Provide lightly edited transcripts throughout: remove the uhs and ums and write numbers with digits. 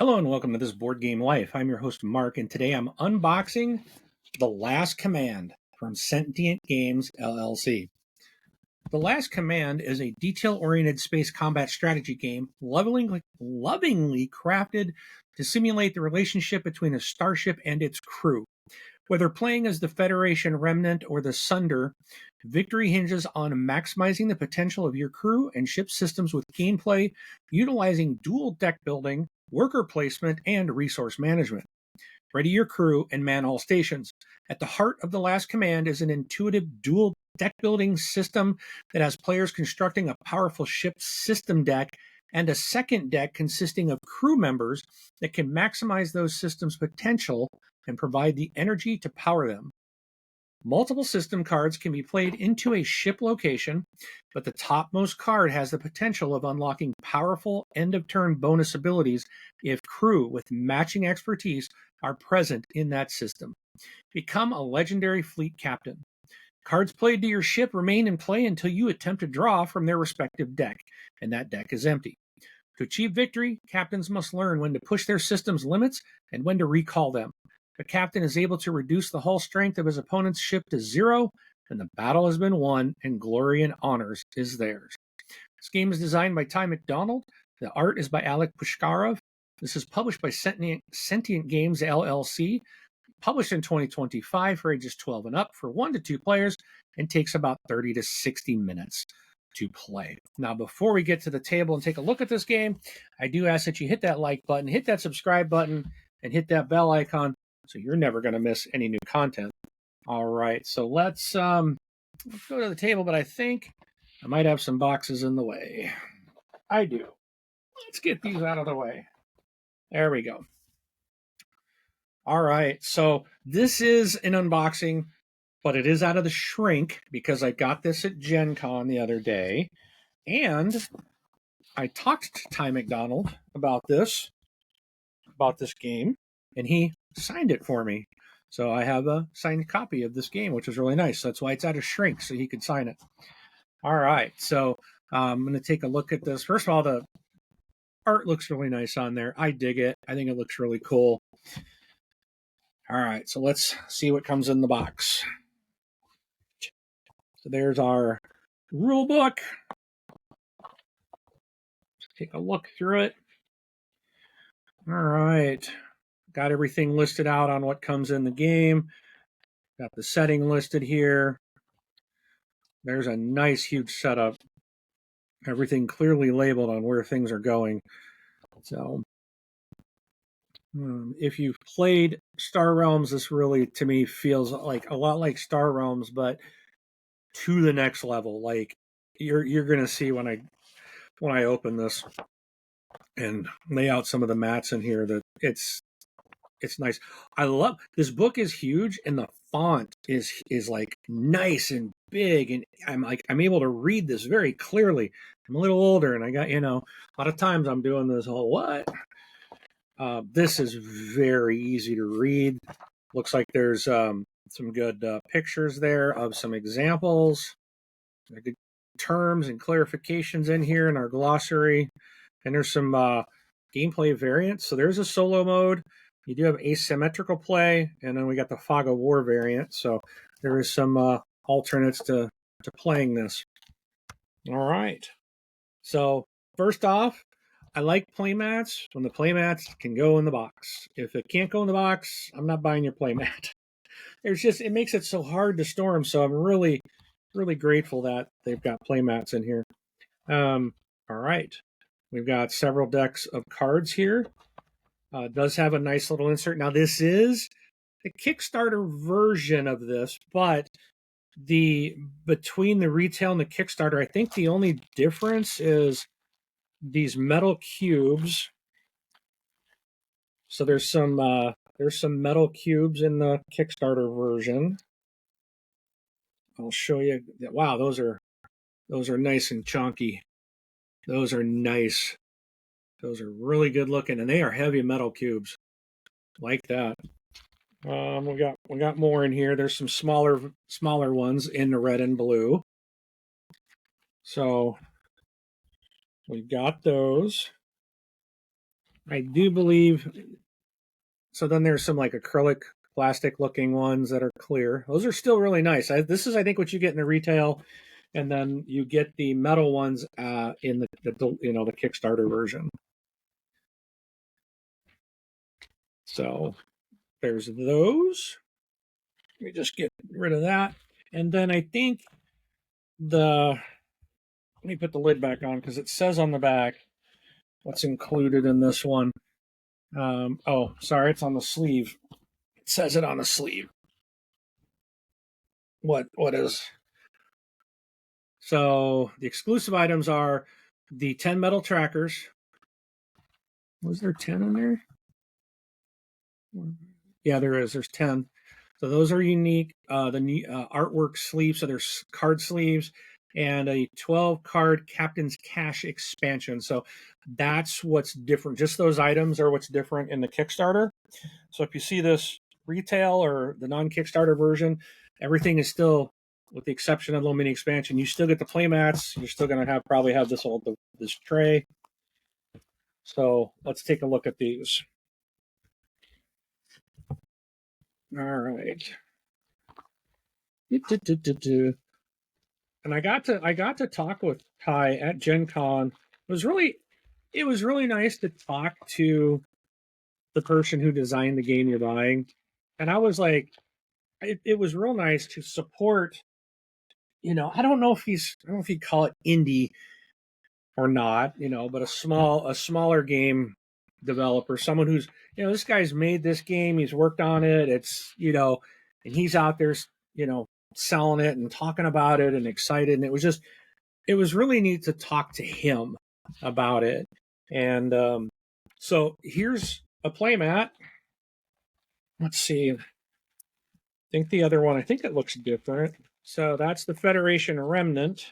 Hello and welcome to This Board Game Life. I'm your host Mark, and today I'm unboxing The Last Command from Sentient Games LLC. The Last Command is a detail-oriented space combat strategy game lovingly crafted to simulate the relationship between a starship and its crew. Whether playing as the Federation Remnant or the Sunder, victory hinges on maximizing the potential of your crew and ship systems with gameplay utilizing dual deck building, worker placement, and resource management. Ready your crew and man all stations. At the heart of The Last Command is an intuitive dual deck building system that has players constructing a powerful ship system deck and a second deck consisting of crew members that can maximize those systems' potential and provide the energy to power them. Multiple system cards can be played into a ship location, but the topmost card has the potential of unlocking powerful end-of-turn bonus abilities if crew with matching expertise are present in that system. Become a legendary fleet captain. Cards played to your ship remain in play until you attempt to draw from their respective deck, and that deck is empty. To achieve victory, captains must learn when to push their system's limits and when to recall them. The captain is able to reduce the hull strength of his opponent's ship to 0, and the battle has been won, and glory and honors is theirs. This game is designed by McDonald. The art is by Alec Pushkarov. This is published by Sentient Games LLC, published in 2025 for ages 12 and up for 1 to 2 players, and takes about 30 to 60 minutes to play. Now, before we get to the table and take a look at this game, I do ask that you hit that like button, hit that subscribe button, and hit that bell icon so you're never going to miss any new content. All right, so let's go to the table, but I think I might have some boxes in the way. I do. Let's get these out of the way. There we go. All right, so this is an unboxing, but it is out of the shrink because I got this at Gen Con the other day, and I talked to Ty McDonald about this game, and he signed it for me. So I have a signed copy of this game, which is really nice. That's why it's out of shrink, so he could sign it. All right, so I'm going to take a look at this. First of all, the art looks really nice on there. I dig it. I think it looks really cool. All right, so let's see what comes in the box. So there's our rule book. Let's take a look through it. All right. Got everything listed out on what comes in the game. Got the setting listed here. There's a nice huge setup. Everything clearly labeled on where things are going. So if you've played Star Realms, this really, to me, feels like a lot like Star Realms, but to the next level. Like you're going to see when I open this and lay out some of the mats in here that it's nice. I love this book is huge, and the font is like nice and big, and I'm able to read this very clearly. I'm a little older, and I got a lot of times I'm doing this whole what. This is very easy to read. Looks like there's some good pictures there of some examples, good terms and clarifications in here in our glossary, and there's some gameplay variants. So there's a solo mode. You do have asymmetrical play, and then we got the Fog of War variant. So there is some alternates to playing this. All right. So first off, I like playmats when the playmats can go in the box. If it can't go in the box, I'm not buying your playmat. It makes it so hard to store them. So I'm really, really grateful that they've got playmats in here. All right. We've got several decks of cards here. Does have a nice little insert. Now, this is the Kickstarter version of this, but between the retail and the Kickstarter, I think the only difference is these metal cubes. So there's some metal cubes in the Kickstarter version. I'll show you. Wow, those are nice and chunky. Those are nice. Those are really good looking, and they are heavy metal cubes, like that. We got more in here. There's some smaller ones in the red and blue. So we've got those. I do believe. So then there's some like acrylic plastic looking ones that are clear. Those are still really nice. This is, I think, what you get in the retail, and then you get the metal ones in the the Kickstarter version. So there's those. Let me just get rid of that, and then I think let me put the lid back on because it says on the back what's included in this one. Oh, sorry, it's on the sleeve. It says it on the sleeve. What is? So the exclusive items are the 10 metal trackers. Was there 10 in there? Yeah, there is. There's 10. So those are unique. The artwork sleeves, so there's card sleeves, and a 12 card Captain's Cash expansion. So that's what's different. Just those items are what's different in the Kickstarter. So if you see this retail or the non-Kickstarter version, everything is still, with the exception of the little mini expansion, you still get the playmats. You're still going to probably have this tray. So let's take a look at these. All right. And I got to talk with Ty at Gen Con. It was really nice to talk to the person who designed the game you're buying. And I was like, it was real nice to support. I don't know if he'd call it indie or not, but a smaller game developer, someone who's, this guy's made this game, he's worked on it, it's, and he's out there, selling it and talking about it and excited. And it was really neat to talk to him about it. And so here's a playmat. Let's see. I think the other one, I think it looks different. So that's the Federation Remnant.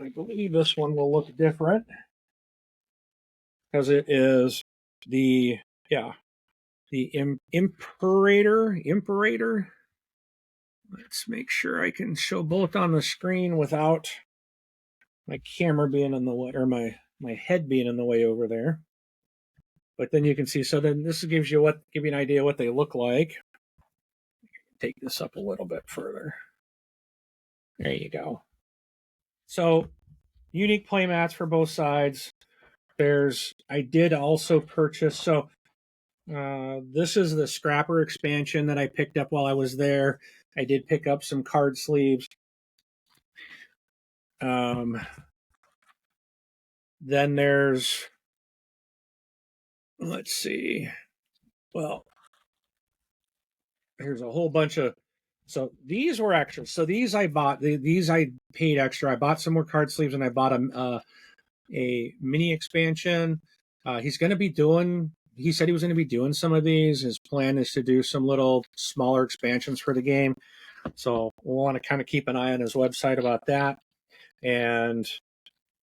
I believe this one will look different because it is the Imperator. Let's make sure I can show both on the screen without my camera being in the way, or my head being in the way over there. But then you can see, so then this gives you an idea what they look like. Take this up a little bit further. There you go. So unique playmats for both sides. I did also purchase, so this is the Scrapper expansion that I picked up while I was there. I did pick up some card sleeves. Then there's, let's see. Well, here's a whole bunch of, so these were extras. So these I bought, these I paid extra. I bought some more card sleeves and I bought a mini expansion. He said he was going to be doing some of these. His plan is to do some little smaller expansions for the game. So we'll want to kind of keep an eye on his website about that. And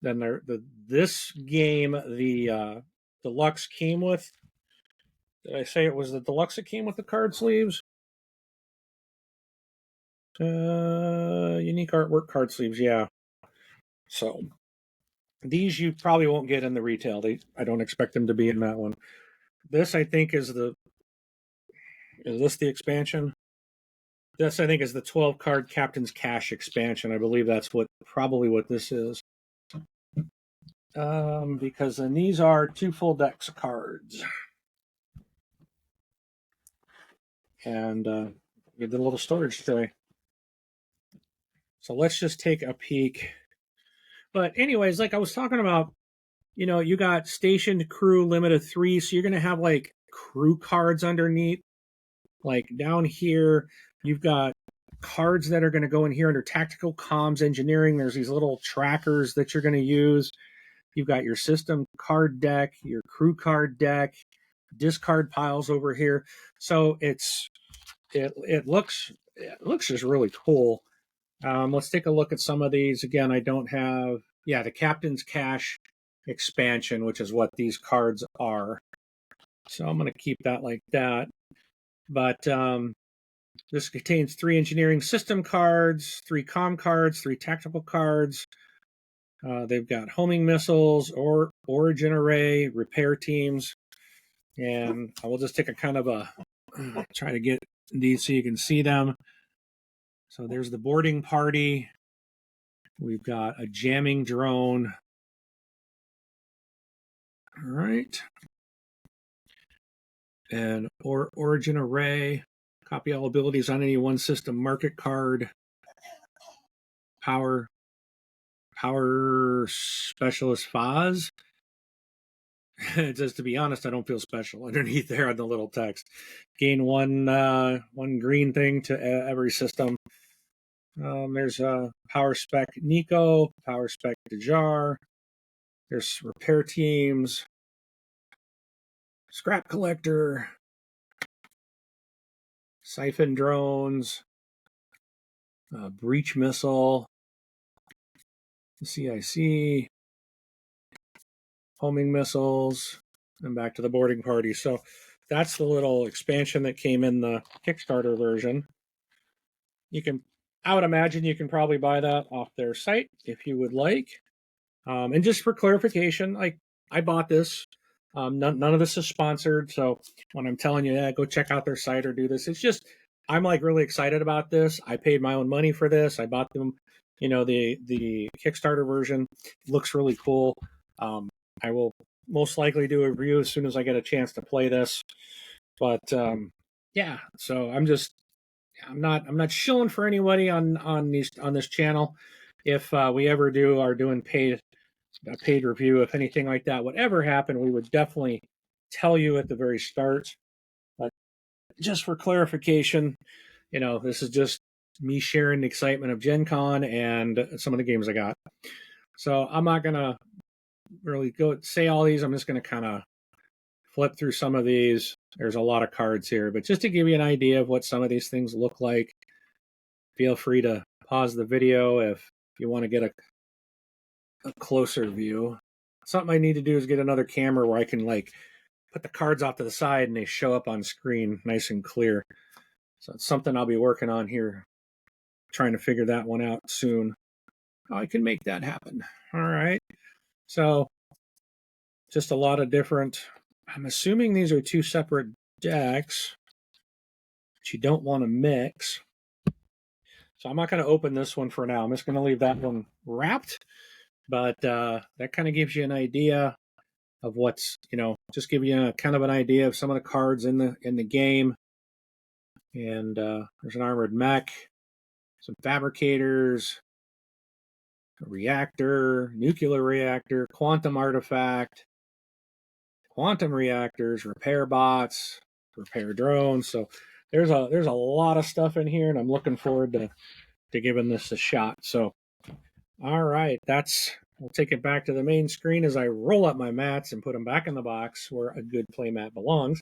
then this game, the deluxe came with, did I say it was the deluxe that came with the card sleeves? Unique artwork card sleeves, yeah. So these you probably won't get in the retail. I don't expect them to be in that one. This I think is this the expansion? This I think is the 12 card Captain's Cash expansion. I believe that's probably what this is. Because then these are 2 full decks of cards. And get the little storage tray. So let's just take a peek. But anyways, like I was talking about, you got stationed crew limit of 3, so you're going to have like crew cards underneath. Like down here, you've got cards that are going to go in here under tactical comms engineering. There's these little trackers that you're going to use. You've got your system card deck, your crew card deck, discard piles over here. So it looks just really cool. Let's take a look at some of these. Again, I don't have, the Captain's Cash expansion, which is what these cards are. So I'm going to keep that like that. But this contains 3 engineering system cards, 3 comm cards, 3 tactical cards, They've got homing missiles, or origin array, repair teams, and I will just take a kind of a try to get these so you can see them. So there's the boarding party. We've got a jamming drone. All right. And origin array. Copy all abilities on any one system market card. Power specialist Foz. Just to be honest, I don't feel special underneath there on the little text. Gain one green thing to every system. There's power spec Nico, power spec Dejar. There's repair teams, scrap collector, siphon drones, breach missile, CIC, homing missiles, and back to the boarding party. So that's the little expansion that came in the Kickstarter version. I would imagine you can probably buy that off their site if you would like. And just for clarification, like, I bought this. None of this is sponsored. So when I'm telling you, go check out their site or do this, it's just, I'm like really excited about this. I paid my own money for this. I bought them, the Kickstarter version. It looks really cool. I will most likely do a review as soon as I get a chance to play this. But yeah, so I'm not shilling for anybody on this channel. If we ever are doing a paid review, if anything like that would ever happen, we would definitely tell you at the very start. But just for clarification, this is just me sharing the excitement of Gen Con and some of the games I got. So I'm not gonna really go say all these. I'm just gonna kind of flip through some of these. There's a lot of cards here, but just to give you an idea of what some of these things look like, feel free to pause the video if you want to get a closer view. Something I need to do is get another camera where I can like put the cards off to the side and they show up on screen nice and clear. So it's something I'll be working on here, trying to figure that one out soon. I can make that happen. All right. So just a lot of different, I'm assuming these are two separate decks, but you don't want to mix. So I'm not going to open this one for now. I'm just going to leave that one wrapped. But that kind of gives you an idea of what's, just give you kind of an idea of some of the cards in the game. And there's an armored mech, some fabricators, a reactor, nuclear reactor, quantum artifact, quantum reactors, repair bots, repair drones. So there's a lot of stuff in here, and I'm looking forward to giving this a shot. So all right, we'll take it back to the main screen as I roll up my mats and put them back in the box where a good play mat belongs.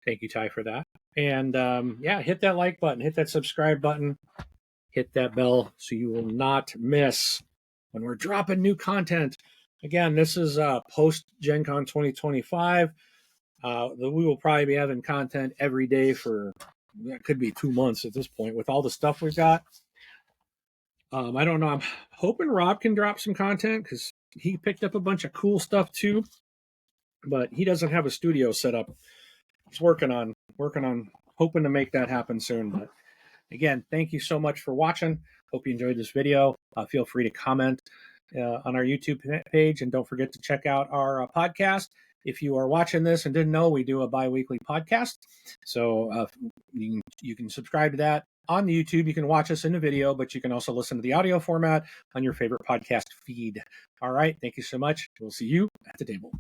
Thank you, Ty, for that. And yeah, hit that like button, hit that subscribe button, hit that bell so you will not miss when we're dropping new content. Again, this is post Gen Con 2025. We will probably be having content every day for, it could be 2 months at this point with all the stuff we've got. I don't know. I'm hoping Rob can drop some content because he picked up a bunch of cool stuff too, but he doesn't have a studio set up. He's working on hoping to make that happen soon. But again, thank you so much for watching. Hope you enjoyed this video. Feel free to comment on our YouTube page, and don't forget to check out our podcast. If you are watching this and didn't know, we do a bi-weekly podcast. So you can subscribe to that on the YouTube. You can watch us in the video, but you can also listen to the audio format on your favorite podcast feed. All right. Thank you so much. We'll see you at the table.